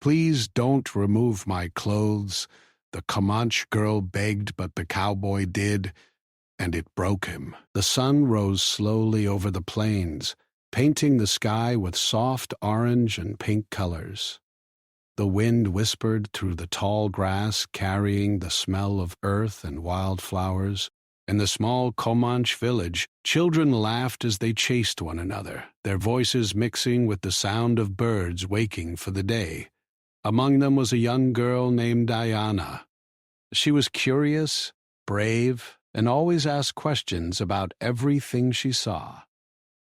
"Please don't remove my clothes," the Comanche girl begged, but the cowboy did, and it broke him. The sun rose slowly over the plains, painting the sky with soft orange and pink colors. The wind whispered through the tall grass, carrying the smell of earth and wildflowers. In the small Comanche village, children laughed as they chased one another, their voices mixing with the sound of birds waking for the day. Among them was a young girl named Ayana. She was curious, brave, and always asked questions about everything she saw.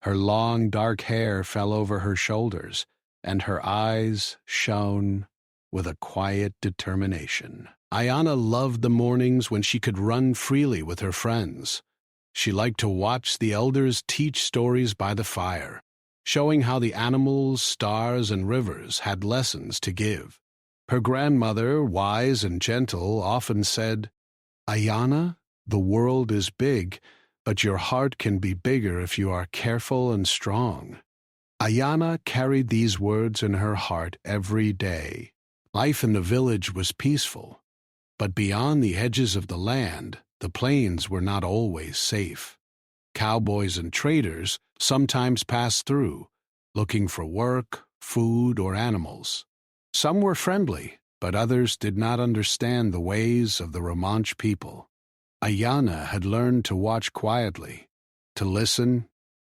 Her long, dark hair fell over her shoulders, and her eyes shone with a quiet determination. Ayana loved the mornings when she could run freely with her friends. She liked to watch the elders teach stories by the fire, showing how the animals, stars, and rivers had lessons to give. Her grandmother, wise and gentle, often said, "Ayana, the world is big, but your heart can be bigger if you are careful and strong." Ayana carried these words in her heart every day. Life in the village was peaceful, but beyond the edges of the land, the plains were not always safe. Cowboys and traders sometimes passed through, looking for work, food, or animals. Some were friendly, but others did not understand the ways of the Romanche people. Ayana had learned to watch quietly, to listen,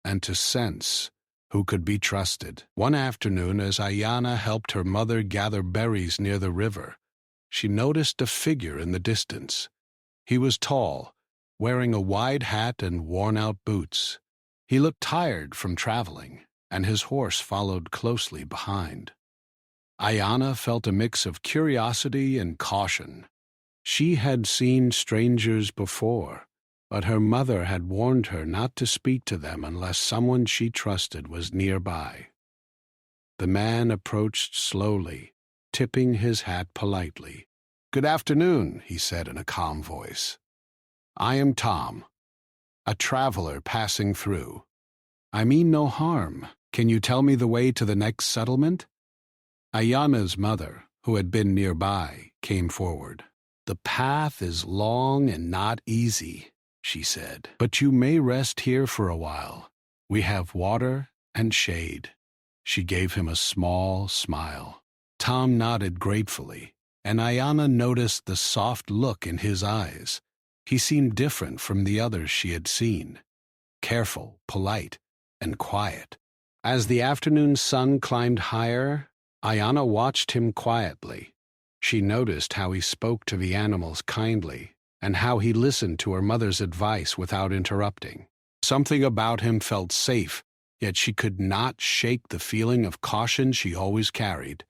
and to sense who could be trusted. One afternoon, as Ayana helped her mother gather berries near the river, she noticed a figure in the distance. He was tall, wearing a wide hat and worn-out boots. He looked tired from traveling, and his horse followed closely behind. Ayana felt a mix of curiosity and caution. She had seen strangers before, but her mother had warned her not to speak to them unless someone she trusted was nearby. The man approached slowly, tipping his hat politely. "Good afternoon," he said in a calm voice. "I am Tom, a traveler passing through. I mean no harm. Can you tell me the way to the next settlement?" Ayana's mother, who had been nearby, came forward. "The path is long and not easy," she said, "but you may rest here for a while. We have water and shade." She gave him a small smile. Tom nodded gratefully, and Ayana noticed the soft look in his eyes. He seemed different from the others she had seen, careful, polite, and quiet. As the afternoon sun climbed higher, Ayana watched him quietly. She noticed how he spoke to the animals kindly, and how he listened to her mother's advice without interrupting. Something about him felt safe, yet she could not shake the feeling of caution she always carried.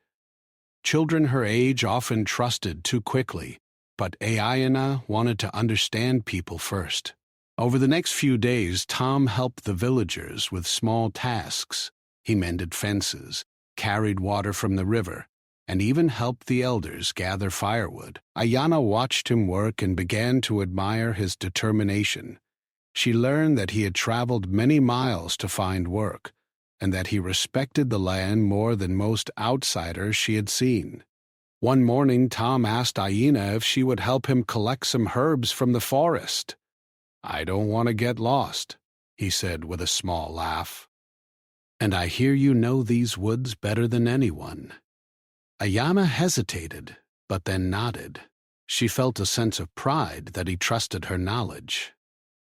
Children her age often trusted too quickly, but Ayana wanted to understand people first. Over the next few days, Tom helped the villagers with small tasks. He mended fences, carried water from the river, and even helped the elders gather firewood. Ayana watched him work and began to admire his determination. She learned that he had traveled many miles to find work, and that he respected the land more than most outsiders she had seen. One morning, Tom asked Ayana if she would help him collect some herbs from the forest. "I don't want to get lost," he said with a small laugh. "And I hear you know these woods better than anyone." Ayana hesitated, but then nodded. She felt a sense of pride that he trusted her knowledge.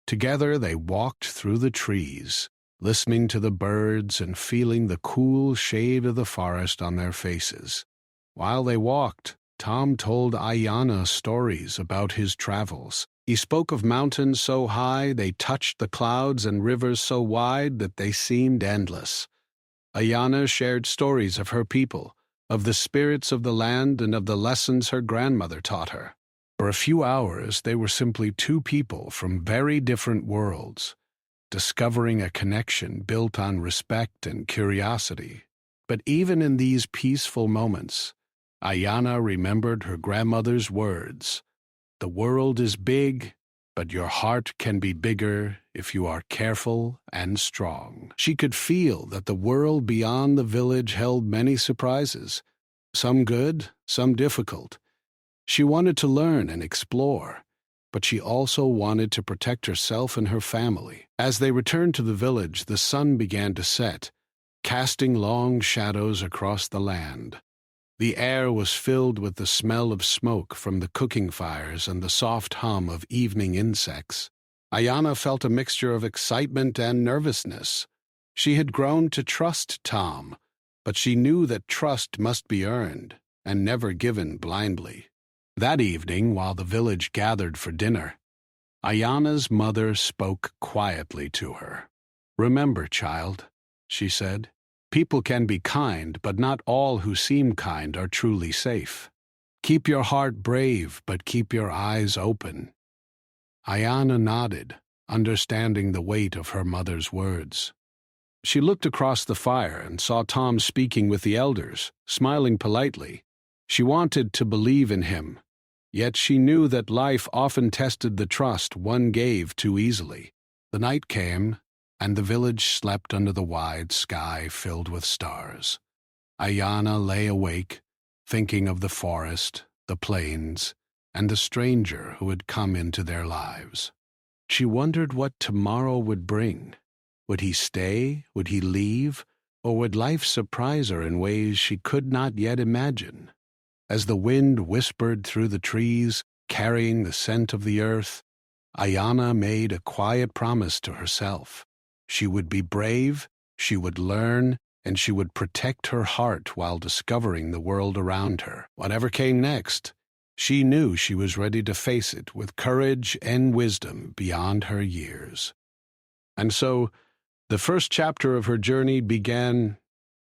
Together they walked through the trees, listening to the birds and feeling the cool shade of the forest on their faces. While they walked, Tom told Ayana stories about his travels. He spoke of mountains so high they touched the clouds and rivers so wide that they seemed endless. Ayana shared stories of her people, of the spirits of the land, and of the lessons her grandmother taught her. For a few hours they were simply two people from very different worlds, discovering a connection built on respect and curiosity. But even in these peaceful moments, Ayana remembered her grandmother's words, "The world is big, but your heart can be bigger if you are careful and strong." She could feel that the world beyond the village held many surprises, some good, some difficult. She wanted to learn and explore, but she also wanted to protect herself and her family. As they returned to the village, the sun began to set, casting long shadows across the land. The air was filled with the smell of smoke from the cooking fires and the soft hum of evening insects. Ayana felt a mixture of excitement and nervousness. She had grown to trust Tom, but she knew that trust must be earned and never given blindly. That evening, while the village gathered for dinner, Ayana's mother spoke quietly to her. "Remember, child," she said, "people can be kind, but not all who seem kind are truly safe. Keep your heart brave, but keep your eyes open." Ayana nodded, understanding the weight of her mother's words. She looked across the fire and saw Tom speaking with the elders, smiling politely. She wanted to believe in him, yet she knew that life often tested the trust one gave too easily. The night came, and the village slept under the wide sky filled with stars. Ayana lay awake, thinking of the forest, the plains, and the stranger who had come into their lives. She wondered what tomorrow would bring. Would he stay? Would he leave? Or would life surprise her in ways she could not yet imagine? As the wind whispered through the trees, carrying the scent of the earth, Ayana made a quiet promise to herself. She would be brave, she would learn, and she would protect her heart while discovering the world around her. Whatever came next, she knew she was ready to face it with courage and wisdom beyond her years. And so, the first chapter of her journey began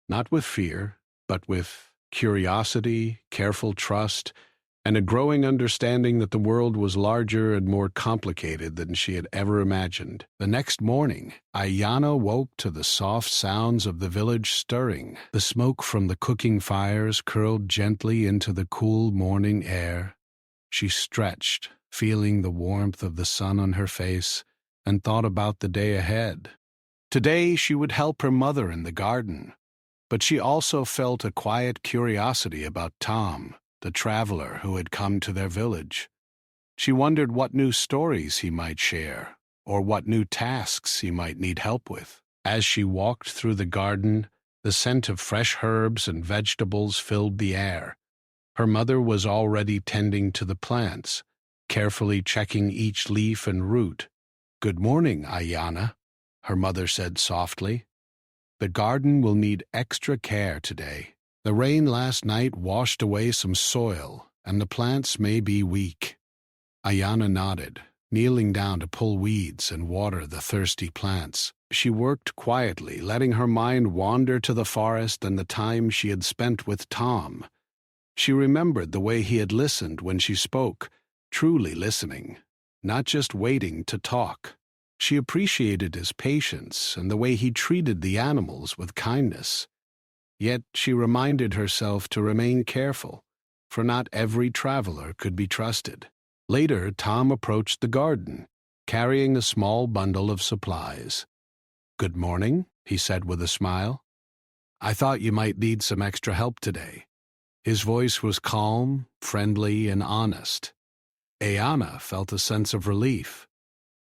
not with fear, but with curiosity, careful trust, and a growing understanding that the world was larger and more complicated than she had ever imagined. The next morning, Ayana woke to the soft sounds of the village stirring. The smoke from the cooking fires curled gently into the cool morning air. She stretched, feeling the warmth of the sun on her face, and thought about the day ahead. Today she would help her mother in the garden, but she also felt a quiet curiosity about Tom, the traveler who had come to their village. She wondered what new stories he might share, or what new tasks he might need help with. As she walked through the garden, the scent of fresh herbs and vegetables filled the air. Her mother was already tending to the plants, carefully checking each leaf and root. "Good morning, Ayana," her mother said softly. "The garden will need extra care today. The rain last night washed away some soil, and the plants may be weak." Ayana nodded, kneeling down to pull weeds and water the thirsty plants. She worked quietly, letting her mind wander to the forest and the time she had spent with Tom. She remembered the way he had listened when she spoke, truly listening, not just waiting to talk. She appreciated his patience and the way he treated the animals with kindness. Yet she reminded herself to remain careful, for not every traveler could be trusted. Later, Tom approached the garden, carrying a small bundle of supplies. "Good morning," he said with a smile. "I thought you might need some extra help today." His voice was calm, friendly, and honest. Ayana felt a sense of relief.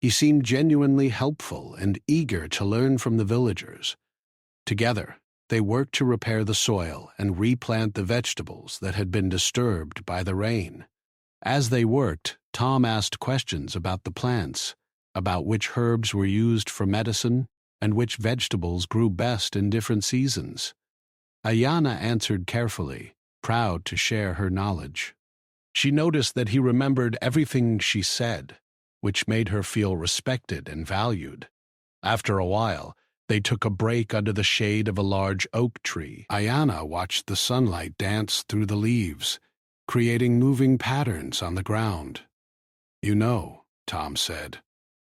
He seemed genuinely helpful and eager to learn from the villagers. Together, they worked to repair the soil and replant the vegetables that had been disturbed by the rain. As they worked, Tom asked questions about the plants, about which herbs were used for medicine and which vegetables grew best in different seasons. Ayana answered carefully, proud to share her knowledge. She noticed that he remembered everything she said, which made her feel respected and valued. After a while, they took a break under the shade of a large oak tree. Ayana watched the sunlight dance through the leaves, creating moving patterns on the ground. "You know," Tom said,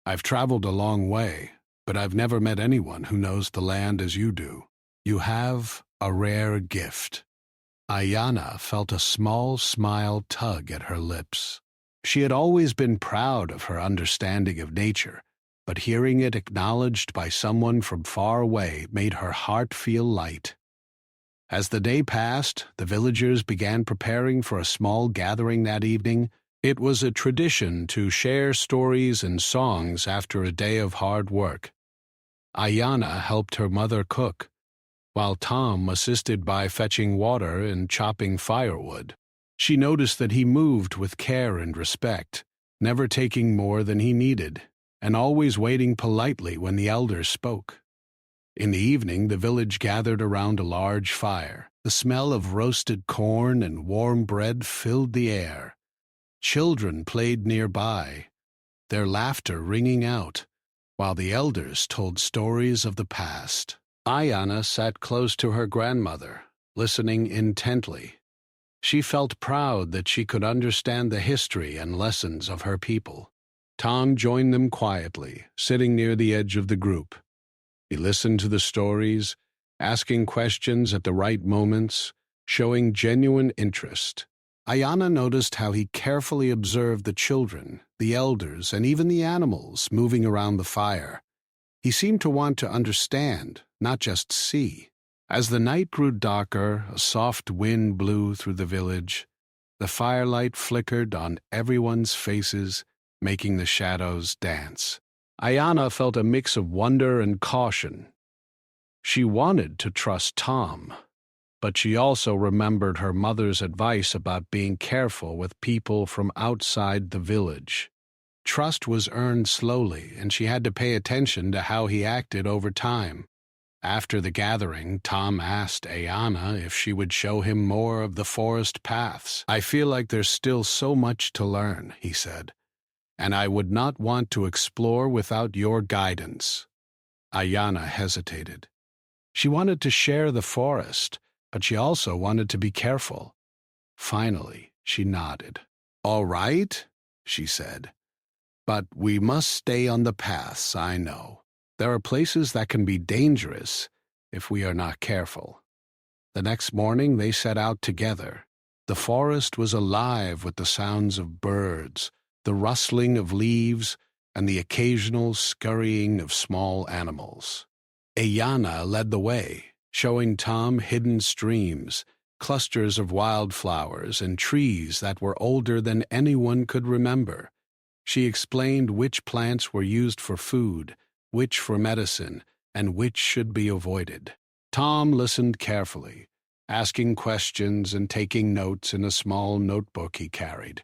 "I've traveled a long way, but I've never met anyone who knows the land as you do. You have a rare gift." Ayana felt a small smile tug at her lips. She had always been proud of her understanding of nature, but hearing it acknowledged by someone from far away made her heart feel light. As the day passed, the villagers began preparing for a small gathering that evening. It was a tradition to share stories and songs after a day of hard work. Ayana helped her mother cook, while Tom assisted by fetching water and chopping firewood. She noticed that he moved with care and respect, never taking more than he needed, and always waiting politely when the elders spoke. In the evening, the village gathered around a large fire. The smell of roasted corn and warm bread filled the air. Children played nearby, their laughter ringing out, while the elders told stories of the past. Ayana sat close to her grandmother, listening intently. She felt proud that she could understand the history and lessons of her people. Tom joined them quietly, sitting near the edge of the group. He listened to the stories, asking questions at the right moments, showing genuine interest. Ayana noticed how he carefully observed the children, the elders, and even the animals moving around the fire. He seemed to want to understand, not just see. As the night grew darker, a soft wind blew through the village. The firelight flickered on everyone's faces, making the shadows dance. Ayana felt a mix of wonder and caution. She wanted to trust Tom, but she also remembered her mother's advice about being careful with people from outside the village. Trust was earned slowly, and she had to pay attention to how he acted over time. After the gathering, Tom asked Ayana if she would show him more of the forest paths. "I feel like there's still so much to learn," he said, "and I would not want to explore without your guidance." Ayana hesitated. She wanted to share the forest, but she also wanted to be careful. Finally, she nodded. "All right," she said, "but we must stay on the paths, I know. There are places that can be dangerous if we are not careful." The next morning they set out together. The forest was alive with the sounds of birds, the rustling of leaves, and the occasional scurrying of small animals. Ayana led the way, showing Tom hidden streams, clusters of wildflowers, and trees that were older than anyone could remember. She explained which plants were used for food, which for medicine, and which should be avoided. Tom listened carefully, asking questions and taking notes in a small notebook he carried.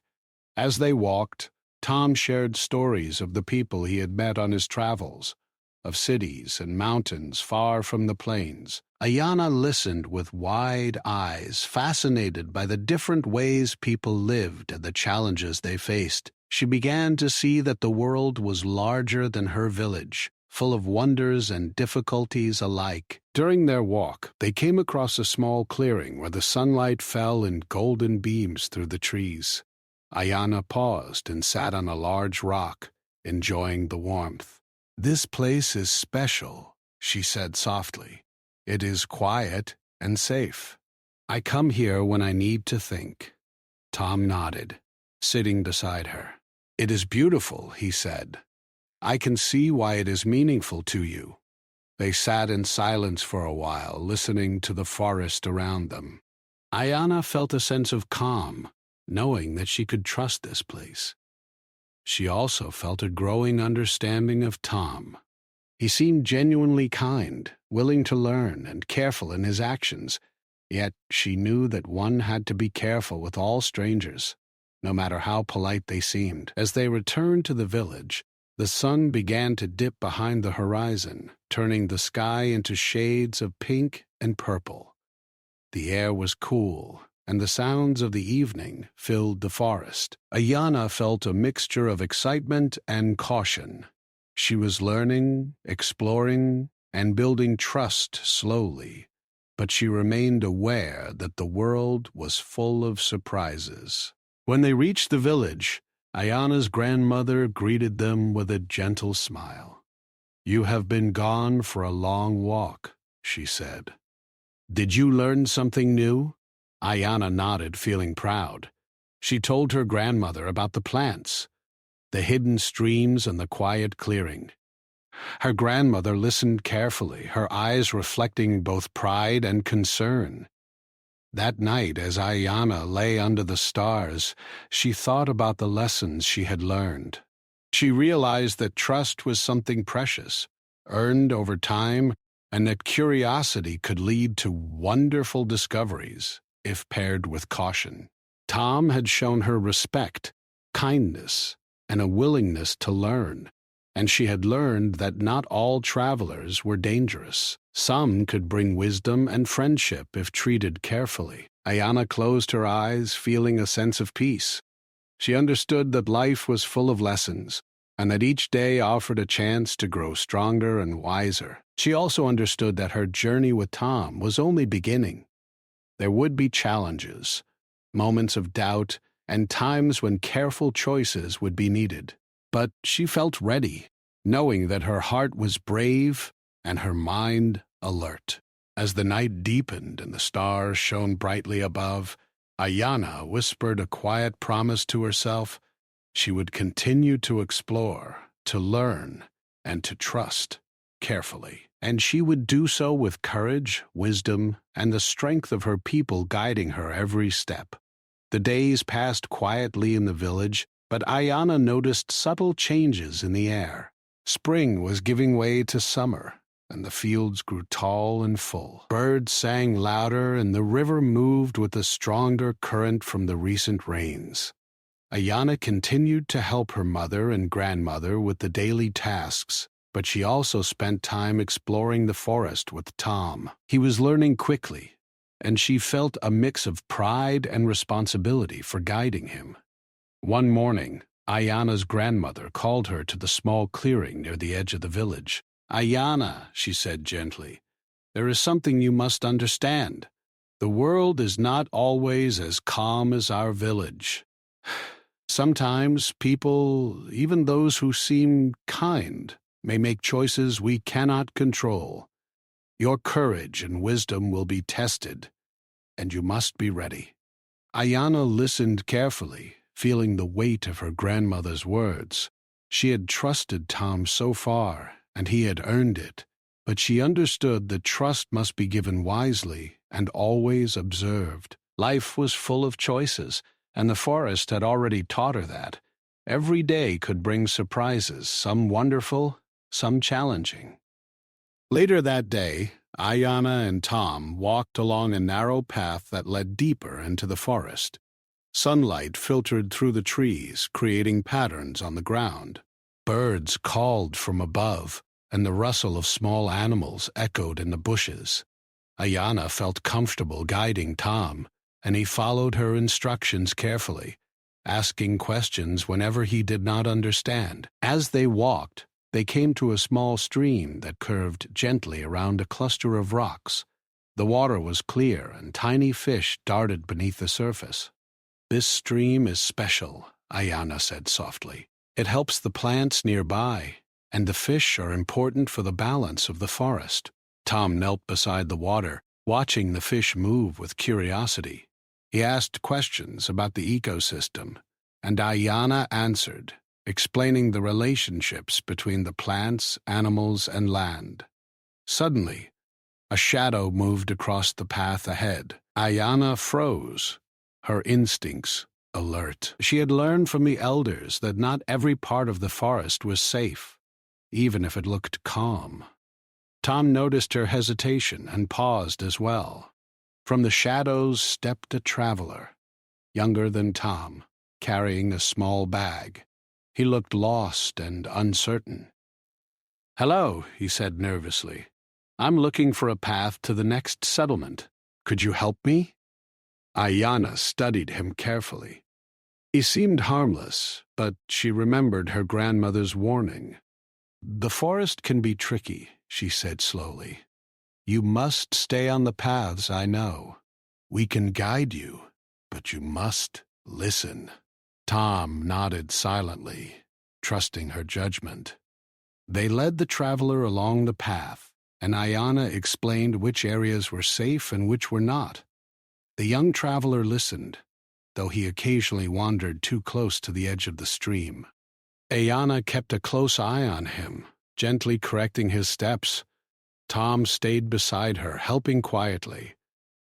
As they walked, Tom shared stories of the people he had met on his travels, of cities and mountains far from the plains. Ayana listened with wide eyes, fascinated by the different ways people lived and the challenges they faced. She began to see that the world was larger than her village, full of wonders and difficulties alike. During their walk, they came across a small clearing where the sunlight fell in golden beams through the trees. Ayana paused and sat on a large rock, enjoying the warmth. "This place is special," she said softly. "It is quiet and safe. I come here when I need to think." Tom nodded, sitting beside her. "It is beautiful," he said. "I can see why it is meaningful to you." They sat in silence for a while, listening to the forest around them. Ayana felt a sense of calm, knowing that she could trust this place. She also felt a growing understanding of Tom. He seemed genuinely kind, willing to learn, and careful in his actions, yet she knew that one had to be careful with all strangers, no matter how polite they seemed. As they returned to the village, the sun began to dip behind the horizon, turning the sky into shades of pink and purple. The air was cool, and the sounds of the evening filled the forest. Ayana felt a mixture of excitement and caution. She was learning, exploring, and building trust slowly, but she remained aware that the world was full of surprises. When they reached the village, Ayana's grandmother greeted them with a gentle smile. "You have been gone for a long walk," she said. "Did you learn something new?" Ayana nodded, feeling proud. She told her grandmother about the plants, the hidden streams, and the quiet clearing. Her grandmother listened carefully, her eyes reflecting both pride and concern. That night, as Ayana lay under the stars, she thought about the lessons she had learned. She realized that trust was something precious, earned over time, and that curiosity could lead to wonderful discoveries if paired with caution. Tom had shown her respect, kindness, and a willingness to learn, and she had learned that not all travelers were dangerous. Some could bring wisdom and friendship if treated carefully. Ayana closed her eyes, feeling a sense of peace. She understood that life was full of lessons, and that each day offered a chance to grow stronger and wiser. She also understood that her journey with Tom was only beginning. There would be challenges, moments of doubt, and times when careful choices would be needed. But she felt ready, knowing that her heart was brave and her mind alert. As the night deepened and the stars shone brightly above, Ayana whispered a quiet promise to herself. She would continue to explore, to learn, and to trust carefully. And she would do so with courage, wisdom, and the strength of her people guiding her every step. The days passed quietly in the village, but Ayana noticed subtle changes in the air. Spring was giving way to summer, and the fields grew tall and full. Birds sang louder, and the river moved with a stronger current from the recent rains. Ayana continued to help her mother and grandmother with the daily tasks, but she also spent time exploring the forest with Tom. He was learning quickly, and she felt a mix of pride and responsibility for guiding him. One morning, Ayana's grandmother called her to the small clearing near the edge of the village. "Ayana," she said gently, "there is something you must understand. The world is not always as calm as our village. Sometimes people, even those who seem kind, may make choices we cannot control. Your courage and wisdom will be tested, and you must be ready." Ayana listened carefully, feeling the weight of her grandmother's words. She had trusted Tom so far, and he had earned it, but she understood that trust must be given wisely and always observed. Life was full of choices, and the forest had already taught her that. Every day could bring surprises, some wonderful, some challenging. Later that day, Ayana and Tom walked along a narrow path that led deeper into the forest. Sunlight filtered through the trees, creating patterns on the ground. Birds called from above, and the rustle of small animals echoed in the bushes. Ayana felt comfortable guiding Tom, and he followed her instructions carefully, asking questions whenever he did not understand. As they walked, they came to a small stream that curved gently around a cluster of rocks. The water was clear, and tiny fish darted beneath the surface. "This stream is special," Ayana said softly. "It helps the plants nearby, and the fish are important for the balance of the forest." Tom knelt beside the water, watching the fish move with curiosity. He asked questions about the ecosystem, and Ayana answered, explaining the relationships between the plants, animals, and land. Suddenly, a shadow moved across the path ahead. Ayana froze, her instincts alert. She had learned from the elders that not every part of the forest was safe, even if it looked calm. Tom noticed her hesitation and paused as well. From the shadows stepped a traveler, younger than Tom, carrying a small bag. He looked lost and uncertain. "Hello," he said nervously. "I'm looking for a path to the next settlement. Could you help me?" Ayana studied him carefully. He seemed harmless, but she remembered her grandmother's warning. "The forest can be tricky," she said slowly. "You must stay on the paths I know. We can guide you, but you must listen." Tom nodded silently, trusting her judgment. They led the traveler along the path, and Ayana explained which areas were safe and which were not. The young traveler listened, though he occasionally wandered too close to the edge of the stream. Ayana kept a close eye on him, gently correcting his steps. Tom stayed beside her, helping quietly.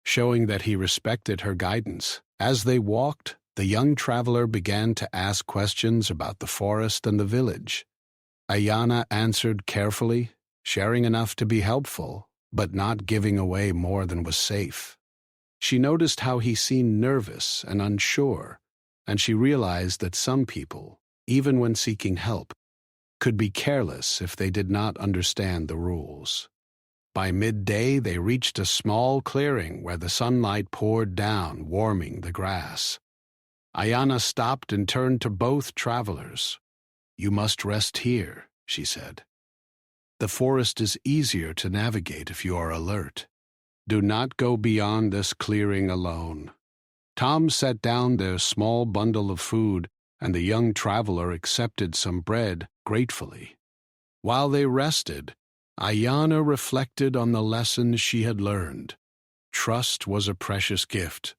showing that he respected her guidance. As they walked, the young traveler began to ask questions about the forest and the village. Ayana answered carefully, sharing enough to be helpful, but not giving away more than was safe. She noticed how he seemed nervous and unsure, and she realized that some people, even when seeking help, could be careless if they did not understand the rules. By midday, they reached a small clearing where the sunlight poured down, warming the grass. Ayana stopped and turned to both travelers. "You must rest here," she said. "The forest is easier to navigate if you are alert. Do not go beyond this clearing alone." Tom set down their small bundle of food, and the young traveler accepted some bread gratefully. While they rested, Ayana reflected on the lessons she had learned. Trust was a precious gift,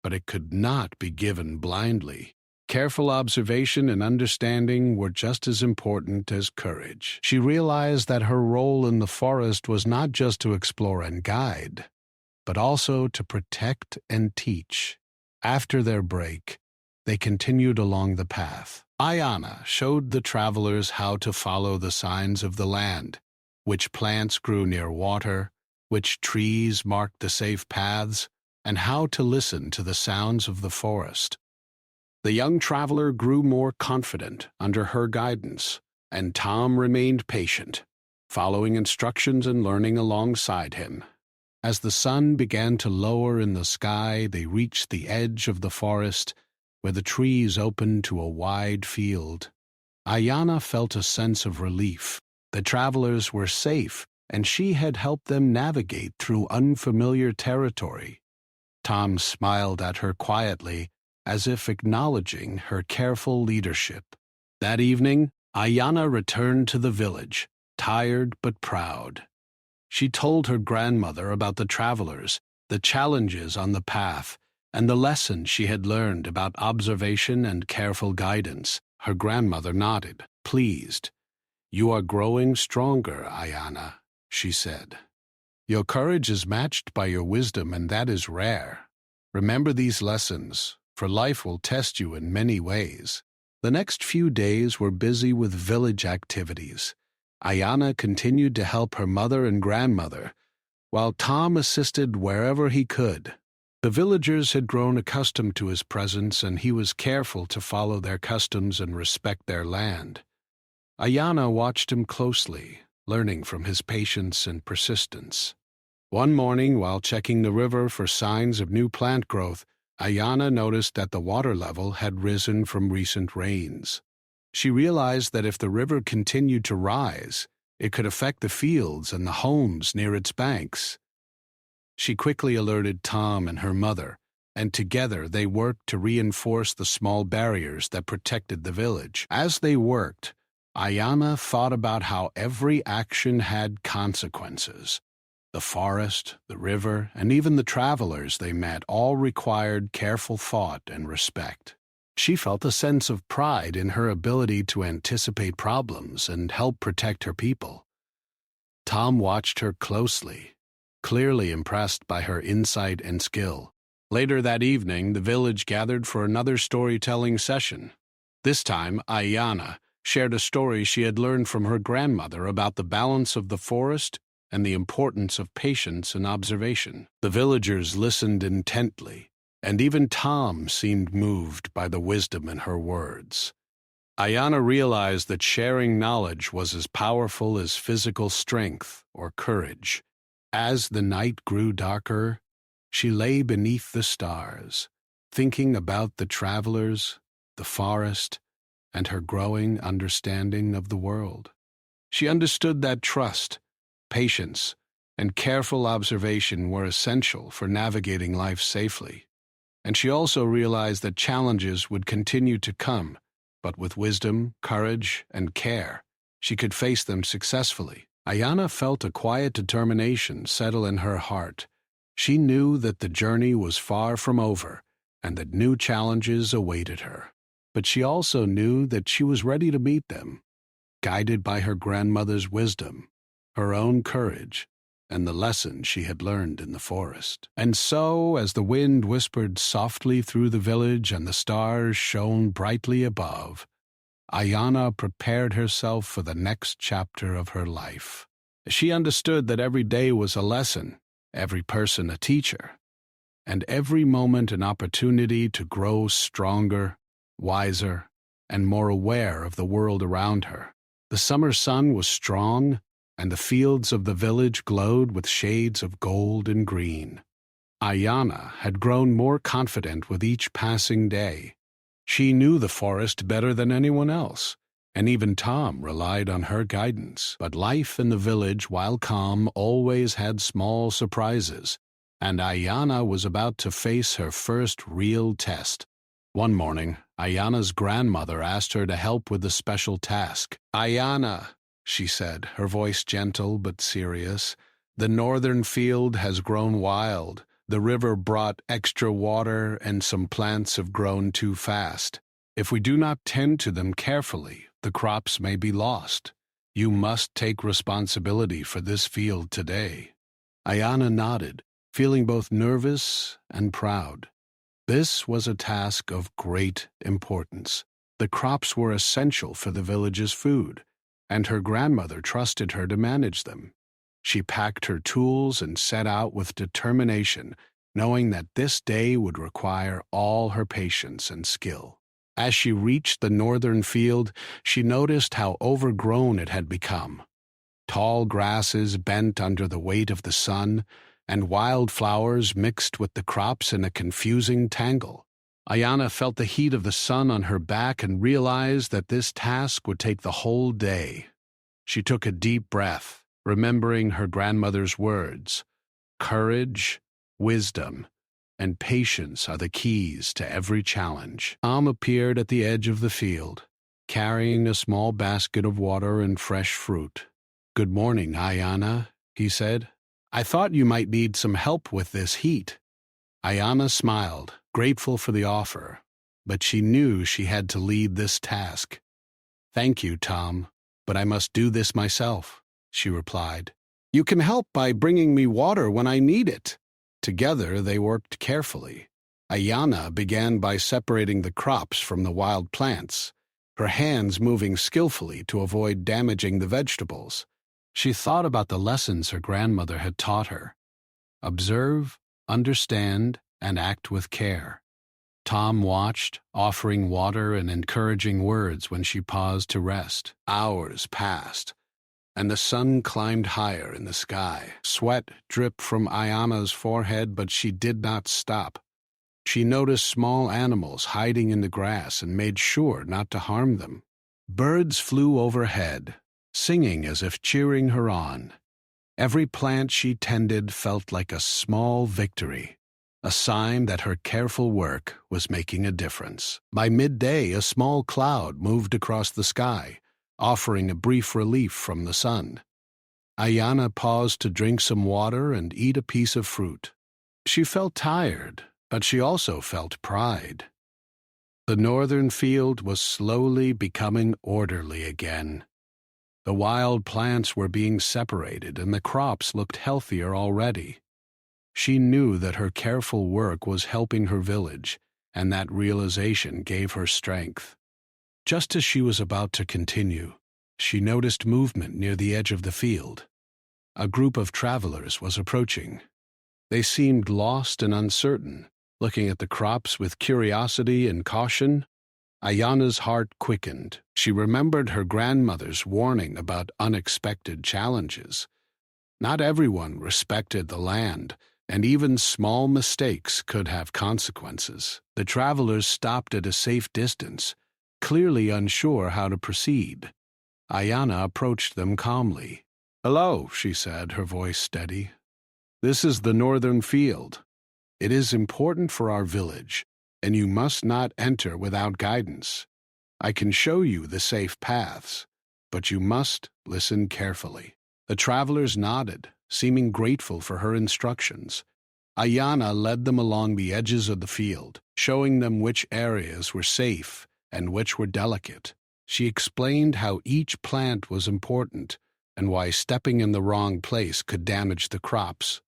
but it could not be given blindly. Careful observation and understanding were just as important as courage. She realized that her role in the forest was not just to explore and guide, but also to protect and teach. After their break, they continued along the path. Ayana showed the travelers how to follow the signs of the land, which plants grew near water, which trees marked the safe paths, and how to listen to the sounds of the forest. The young traveler grew more confident under her guidance, and Tom remained patient, following instructions and learning alongside him. As the sun began to lower in the sky, they reached the edge of the forest, where the trees opened to a wide field. Ayana felt a sense of relief. The travelers were safe, and she had helped them navigate through unfamiliar territory. Tom smiled at her quietly, as if acknowledging her careful leadership. That evening, Ayana returned to the village, tired but proud. She told her grandmother about the travelers, the challenges on the path, and the lessons she had learned about observation and careful guidance. Her grandmother nodded, pleased. "You are growing stronger, Ayana," she said. "Your courage is matched by your wisdom, and that is rare. Remember these lessons, for life will test you in many ways." The next few days were busy with village activities. Ayana continued to help her mother and grandmother, while Tom assisted wherever he could. The villagers had grown accustomed to his presence, and he was careful to follow their customs and respect their land. Ayana watched him closely, learning from his patience and persistence. One morning, while checking the river for signs of new plant growth, Ayana noticed that the water level had risen from recent rains. She realized that if the river continued to rise, it could affect the fields and the homes near its banks. She quickly alerted Tom and her mother, and together they worked to reinforce the small barriers that protected the village. As they worked, Ayana thought about how every action had consequences. The forest, the river, and even the travelers they met all required careful thought and respect. She felt a sense of pride in her ability to anticipate problems and help protect her people. Tom watched her closely, clearly impressed by her insight and skill. Later that evening, the village gathered for another storytelling session. This time, Ayana shared a story she had learned from her grandmother about the balance of the forest and the importance of patience and observation. The villagers listened intently, and even Tom seemed moved by the wisdom in her words. Ayana realized that sharing knowledge was as powerful as physical strength or courage. As the night grew darker, she lay beneath the stars, thinking about the travelers, the forest, and her growing understanding of the world. She understood that trust, patience, and careful observation were essential for navigating life safely. And she also realized that challenges would continue to come, but with wisdom, courage, and care, she could face them successfully. Ayana felt a quiet determination settle in her heart. She knew that the journey was far from over, and that new challenges awaited her. But she also knew that she was ready to meet them, guided by her grandmother's wisdom, her own courage, and the lesson she had learned in the forest. And so, as the wind whispered softly through the village and the stars shone brightly above, Ayana prepared herself for the next chapter of her life. She understood that every day was a lesson, every person a teacher, and every moment an opportunity to grow stronger, wiser, and more aware of the world around her. The summer sun was strong, and the fields of the village glowed with shades of gold and green. Ayana had grown more confident with each passing day. She knew the forest better than anyone else, and even Tom relied on her guidance. But life in the village, while calm, always had small surprises, and Ayana was about to face her first real test. One morning, Ayana's grandmother asked her to help with a special task. "Ayana," she said, her voice gentle but serious, "the northern field has grown wild. The river brought extra water, and some plants have grown too fast. If we do not tend to them carefully, the crops may be lost. You must take responsibility for this field today." Ayana nodded, feeling both nervous and proud. This was a task of great importance. The crops were essential for the village's food, and her grandmother trusted her to manage them. She packed her tools and set out with determination, knowing that this day would require all her patience and skill. As she reached the northern field, she noticed how overgrown it had become. Tall grasses bent under the weight of the sun, and wildflowers mixed with the crops in a confusing tangle. Ayana felt the heat of the sun on her back and realized that this task would take the whole day. She took a deep breath, remembering her grandmother's words, "Courage, wisdom, and patience are the keys to every challenge." Tom appeared at the edge of the field, carrying a small basket of water and fresh fruit. "Good morning, Ayana," he said. "I thought you might need some help with this heat." Ayana smiled, grateful for the offer, but she knew she had to lead this task. "Thank you, Tom, but I must do this myself," she replied. "You can help by bringing me water when I need it." Together they worked carefully. Ayana began by separating the crops from the wild plants, her hands moving skillfully to avoid damaging the vegetables. She thought about the lessons her grandmother had taught her. Observe, understand, and act with care. Tom watched, offering water and encouraging words when she paused to rest. Hours passed, and the sun climbed higher in the sky. Sweat dripped from Ayana's forehead, but she did not stop. She noticed small animals hiding in the grass and made sure not to harm them. Birds flew overhead, singing as if cheering her on. Every plant she tended felt like a small victory, a sign that her careful work was making a difference. By midday, a small cloud moved across the sky, offering a brief relief from the sun. Ayana paused to drink some water and eat a piece of fruit. She felt tired, but she also felt pride. The northern field was slowly becoming orderly again. The wild plants were being separated, and the crops looked healthier already. She knew that her careful work was helping her village, and that realization gave her strength. Just as she was about to continue, she noticed movement near the edge of the field. A group of travelers was approaching. They seemed lost and uncertain, looking at the crops with curiosity and caution. Ayana's heart quickened. She remembered her grandmother's warning about unexpected challenges. Not everyone respected the land, and even small mistakes could have consequences. The travelers stopped at a safe distance, clearly unsure how to proceed. Ayana approached them calmly. "Hello," she said, her voice steady. "This is the northern field. It is important for our village, and you must not enter without guidance. I can show you the safe paths, but you must listen carefully." The travelers nodded, seeming grateful for her instructions. Ayana led them along the edges of the field, showing them which areas were safe and which were delicate. She explained how each plant was important and why stepping in the wrong place could damage the crops.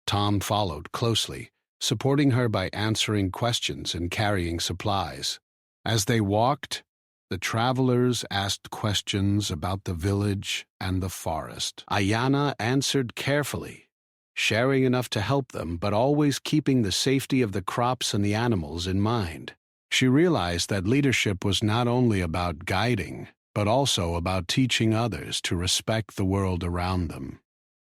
Tom followed closely, supporting her by answering questions and carrying supplies. As they walked, the travelers asked questions about the village and the forest. Ayana answered carefully, sharing enough to help them, but always keeping the safety of the crops and the animals in mind. She realized that leadership was not only about guiding, but also about teaching others to respect the world around them.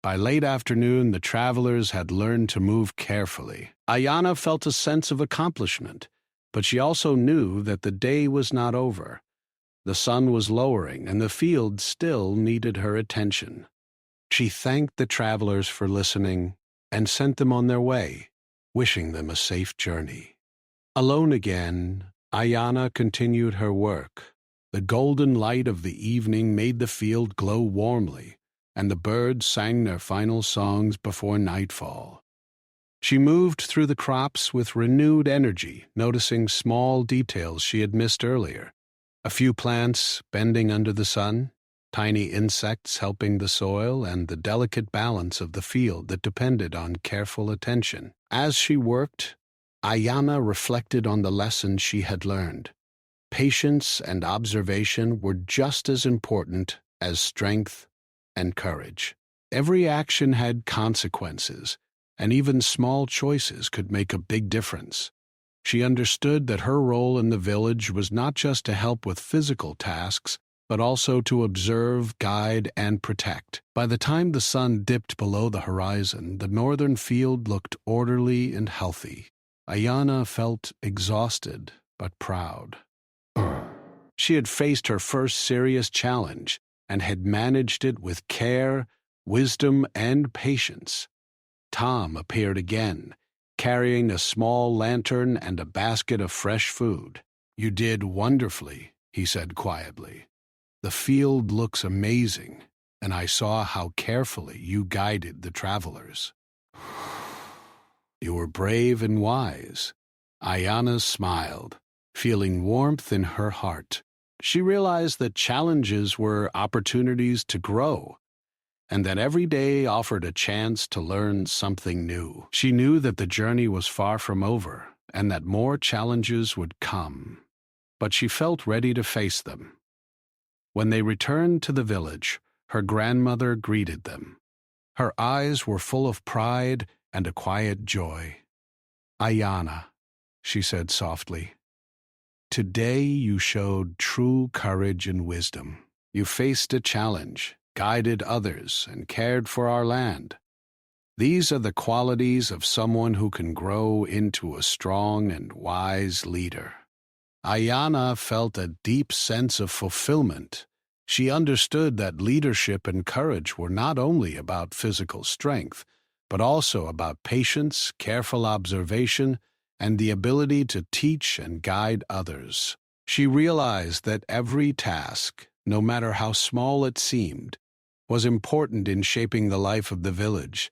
By late afternoon, the travelers had learned to move carefully. Ayana felt a sense of accomplishment, but she also knew that the day was not over. The sun was lowering, and the field still needed her attention. She thanked the travelers for listening and sent them on their way, wishing them a safe journey. Alone again, Ayana continued her work. The golden light of the evening made the field glow warmly, and the birds sang their final songs before nightfall. She moved through the crops with renewed energy, noticing small details she had missed earlier. A few plants bending under the sun, tiny insects helping the soil, and the delicate balance of the field that depended on careful attention. As she worked, Ayana reflected on the lessons she had learned. Patience and observation were just as important as strength and courage. Every action had consequences, and even small choices could make a big difference. She understood that her role in the village was not just to help with physical tasks, but also to observe, guide, and protect. By the time the sun dipped below the horizon, the northern field looked orderly and healthy. Ayana felt exhausted, but proud. She had faced her first serious challenge and had managed it with care, wisdom, and patience. Tom appeared again, carrying a small lantern and a basket of fresh food. "You did wonderfully," he said quietly. "The field looks amazing, and I saw how carefully you guided the travelers." "You were brave and wise." Ayana smiled, feeling warmth in her heart. She realized that challenges were opportunities to grow, and that every day offered a chance to learn something new. She knew that the journey was far from over, and that more challenges would come, but she felt ready to face them. When they returned to the village, her grandmother greeted them. Her eyes were full of pride and a quiet joy. "Ayana," she said softly, "today you showed true courage and wisdom. You faced a challenge, guided others, and cared for our land. These are the qualities of someone who can grow into a strong and wise leader." Ayana felt a deep sense of fulfillment. She understood that leadership and courage were not only about physical strength, but also about patience, careful observation, and the ability to teach and guide others. She realized that every task, no matter how small it seemed, was important in shaping the life of the village.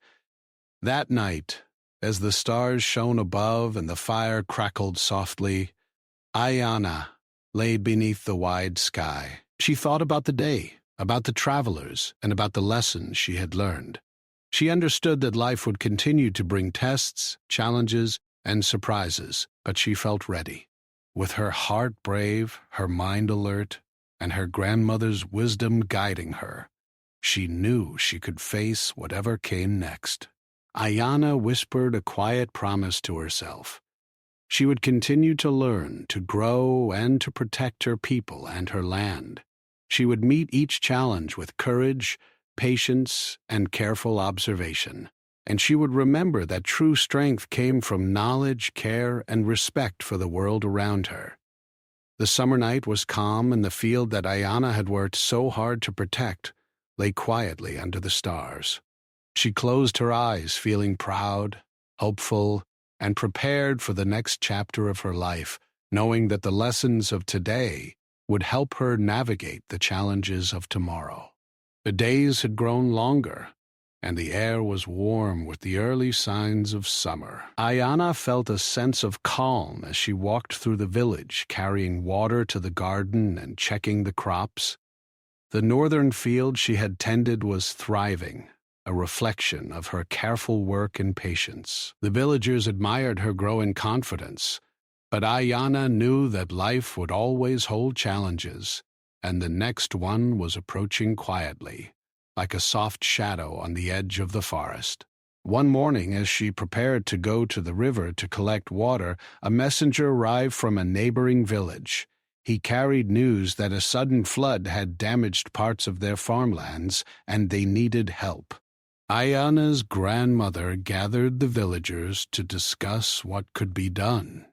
That night, as the stars shone above and the fire crackled softly, Ayana lay beneath the wide sky. She thought about the day, about the travelers, and about the lessons she had learned. She understood that life would continue to bring tests, challenges, and surprises, but she felt ready. With her heart brave, her mind alert, and her grandmother's wisdom guiding her, she knew she could face whatever came next. Ayana whispered a quiet promise to herself. She would continue to learn, to grow, and to protect her people and her land. She would meet each challenge with courage, patience, and careful observation. And she would remember that true strength came from knowledge, care, and respect for the world around her. The summer night was calm, and the field that Ayana had worked so hard to protect lay quietly under the stars. She closed her eyes, feeling proud, hopeful, and prepared for the next chapter of her life, knowing that the lessons of today would help her navigate the challenges of tomorrow. The days had grown longer, and the air was warm with the early signs of summer. Ayana felt a sense of calm as she walked through the village, carrying water to the garden and checking the crops. The northern field she had tended was thriving, a reflection of her careful work and patience. The villagers admired her growing confidence, but Ayana knew that life would always hold challenges, and the next one was approaching quietly, like a soft shadow on the edge of the forest. One morning, as she prepared to go to the river to collect water, a messenger arrived from a neighboring village. He carried news that a sudden flood had damaged parts of their farmlands, and they needed help. Ayana's grandmother gathered the villagers to discuss what could be done.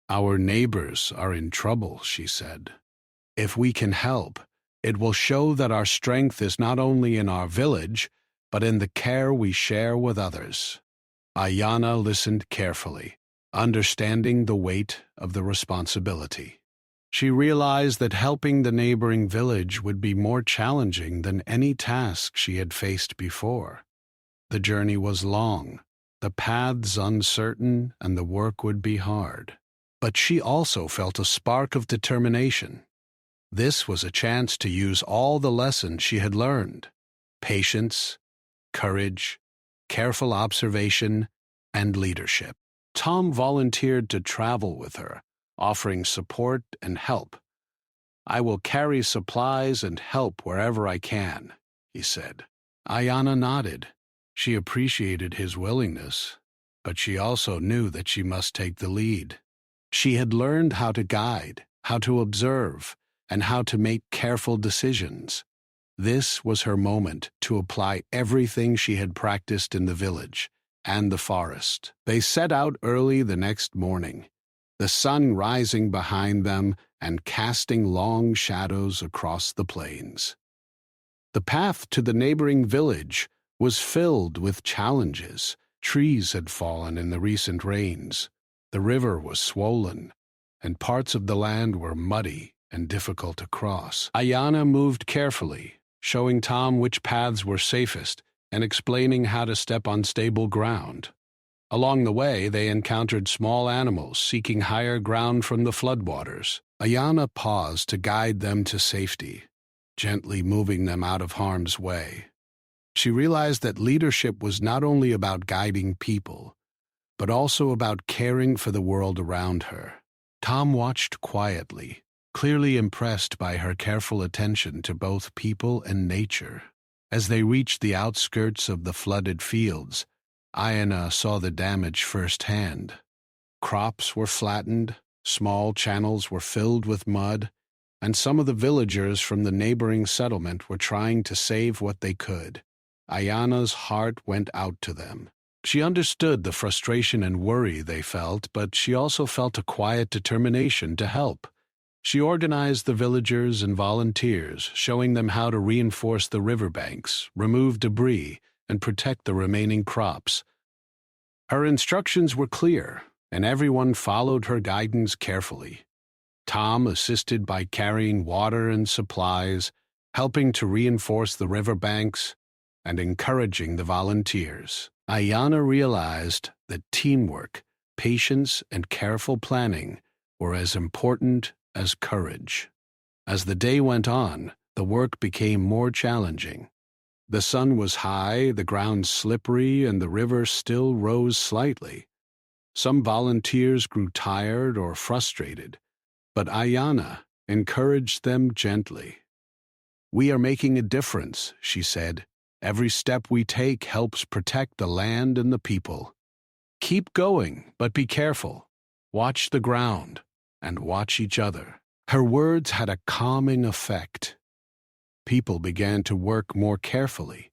"Our neighbors are in trouble," she said. "If we can help, it will show that our strength is not only in our village, but in the care we share with others." Ayana listened carefully, understanding the weight of the responsibility. She realized that helping the neighboring village would be more challenging than any task she had faced before. The journey was long, the paths uncertain, and the work would be hard. But she also felt a spark of determination. This was a chance to use all the lessons she had learned: patience, courage, careful observation, and leadership. Tom volunteered to travel with her, offering support and help. "I will carry supplies and help wherever I can," he said. Ayana nodded. She appreciated his willingness, but she also knew that she must take the lead. She had learned how to guide, how to observe, and how to make careful decisions. This was her moment to apply everything she had practiced in the village and the forest. They set out early the next morning, the sun rising behind them and casting long shadows across the plains. The path to the neighboring village was filled with challenges. Trees had fallen in the recent rains. The river was swollen, and parts of the land were muddy and difficult to cross. Ayana moved carefully, showing Tom which paths were safest and explaining how to step on stable ground. Along the way, they encountered small animals seeking higher ground from the floodwaters. Ayana paused to guide them to safety, gently moving them out of harm's way. She realized that leadership was not only about guiding people, but also about caring for the world around her. Tom watched quietly, clearly impressed by her careful attention to both people and nature. As they reached the outskirts of the flooded fields, Ayana saw the damage firsthand. Crops were flattened, small channels were filled with mud, and some of the villagers from the neighboring settlement were trying to save what they could. Ayana's heart went out to them. She understood the frustration and worry they felt, but she also felt a quiet determination to help. She organized the villagers and volunteers, showing them how to reinforce the riverbanks, remove debris, and protect the remaining crops. Her instructions were clear, and everyone followed her guidance carefully. Tom assisted by carrying water and supplies, helping to reinforce the riverbanks, and encouraging the volunteers. Ayana realized that teamwork, patience, and careful planning were as important as courage. As the day went on, the work became more challenging. The sun was high, the ground slippery, and the river still rose slightly. Some volunteers grew tired or frustrated, but Ayana encouraged them gently. "We are making a difference," she said. "Every step we take helps protect the land and the people. Keep going, but be careful. Watch the ground, and watch each other." Her words had a calming effect. People began to work more carefully,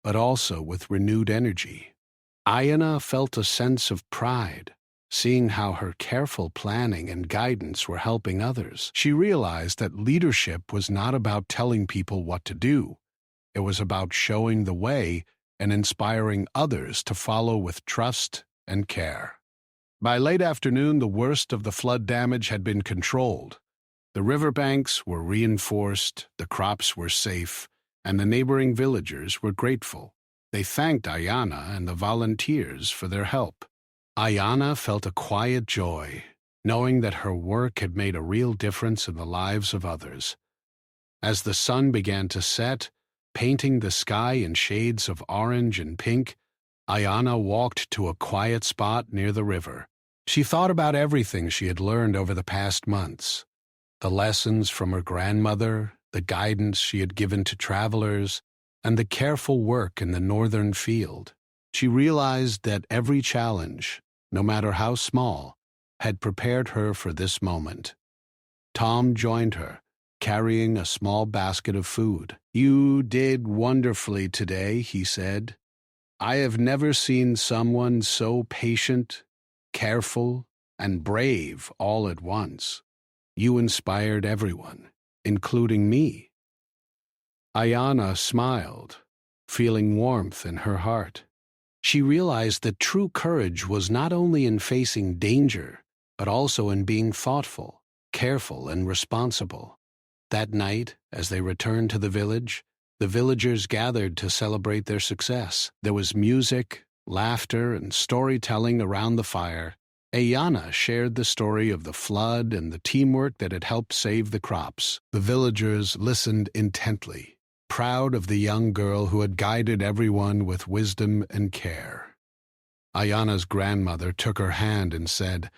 but also with renewed energy. Ayana felt a sense of pride, seeing how her careful planning and guidance were helping others. She realized that leadership was not about telling people what to do. It was about showing the way and inspiring others to follow with trust and care. By late afternoon, the worst of the flood damage had been controlled. The riverbanks were reinforced, the crops were safe, and the neighboring villagers were grateful. They thanked Ayana and the volunteers for their help. Ayana felt a quiet joy, knowing that her work had made a real difference in the lives of others. As the sun began to set, painting the sky in shades of orange and pink, Ayana walked to a quiet spot near the river. She thought about everything she had learned over the past months, the lessons from her grandmother, the guidance she had given to travelers, and the careful work in the northern field. She realized that every challenge, no matter how small, had prepared her for this moment. Tom joined her, carrying a small basket of food. "You did wonderfully today," he said. "I have never seen someone so patient, careful, and brave all at once. You inspired everyone, including me." Ayana smiled, feeling warmth in her heart. She realized that true courage was not only in facing danger, but also in being thoughtful, careful, and responsible. That night, as they returned to the villagers gathered to celebrate their success. There was music, laughter, and storytelling around the fire. Ayana shared the story of the flood and the teamwork that had helped save the crops. The villagers listened intently, proud of the young girl who had guided everyone with wisdom and care. Ayana's grandmother took her hand and said,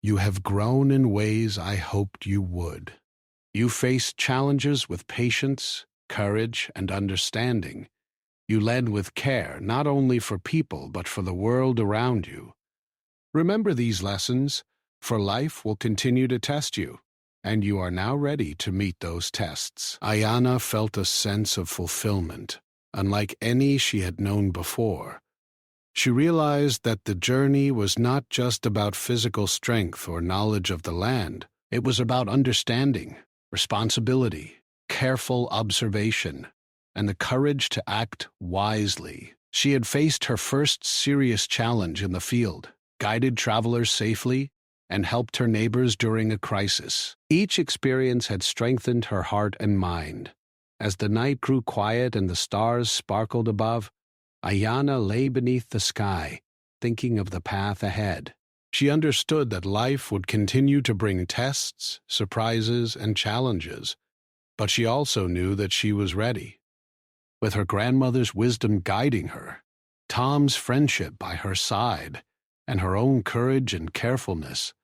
"You have grown in ways I hoped you would. You faced challenges with patience, courage, and understanding. You led with care, not only for people, but for the world around you. Remember these lessons, for life will continue to test you, and you are now ready to meet those tests." Ayana felt a sense of fulfillment, unlike any she had known before. She realized that the journey was not just about physical strength or knowledge of the land. It was about understanding, responsibility, careful observation, and the courage to act wisely. She had faced her first serious challenge in the field, guided travelers safely, and helped her neighbors during a crisis. Each experience had strengthened her heart and mind. As the night grew quiet and the stars sparkled above, Ayana lay beneath the sky, thinking of the path ahead. She understood that life would continue to bring tests, surprises, and challenges, but she also knew that she was ready. With her grandmother's wisdom guiding her, Tom's friendship by her side, and her own courage and carefulness,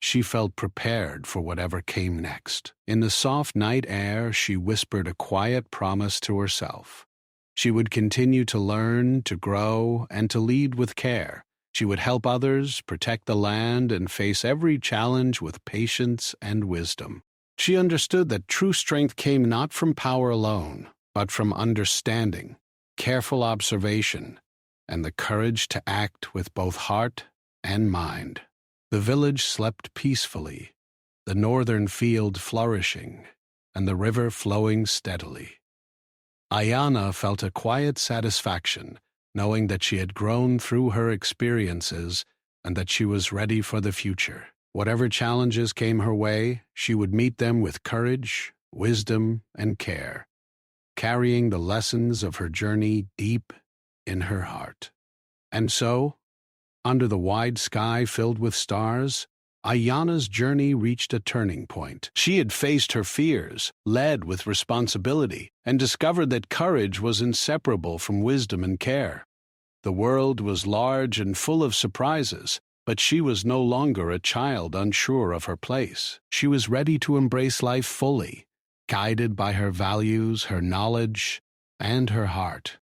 she felt prepared for whatever came next. In the soft night air, she whispered a quiet promise to herself. She would continue to learn, to grow, and to lead with care. She would help others, protect the land, and face every challenge with patience and wisdom. She understood that true strength came not from power alone, but from understanding, careful observation, and the courage to act with both heart and mind. The village slept peacefully, the northern field flourishing, and the river flowing steadily. Ayana felt a quiet satisfaction, knowing that she had grown through her experiences and that she was ready for the future. Whatever challenges came her way, she would meet them with courage, wisdom, and care, carrying the lessons of her journey deep in her heart. And so, under the wide sky filled with stars, Ayana's journey reached a turning point. She had faced her fears, led with responsibility, and discovered that courage was inseparable from wisdom and care. The world was large and full of surprises, but she was no longer a child unsure of her place. She was ready to embrace life fully, guided by her values, her knowledge, and her heart.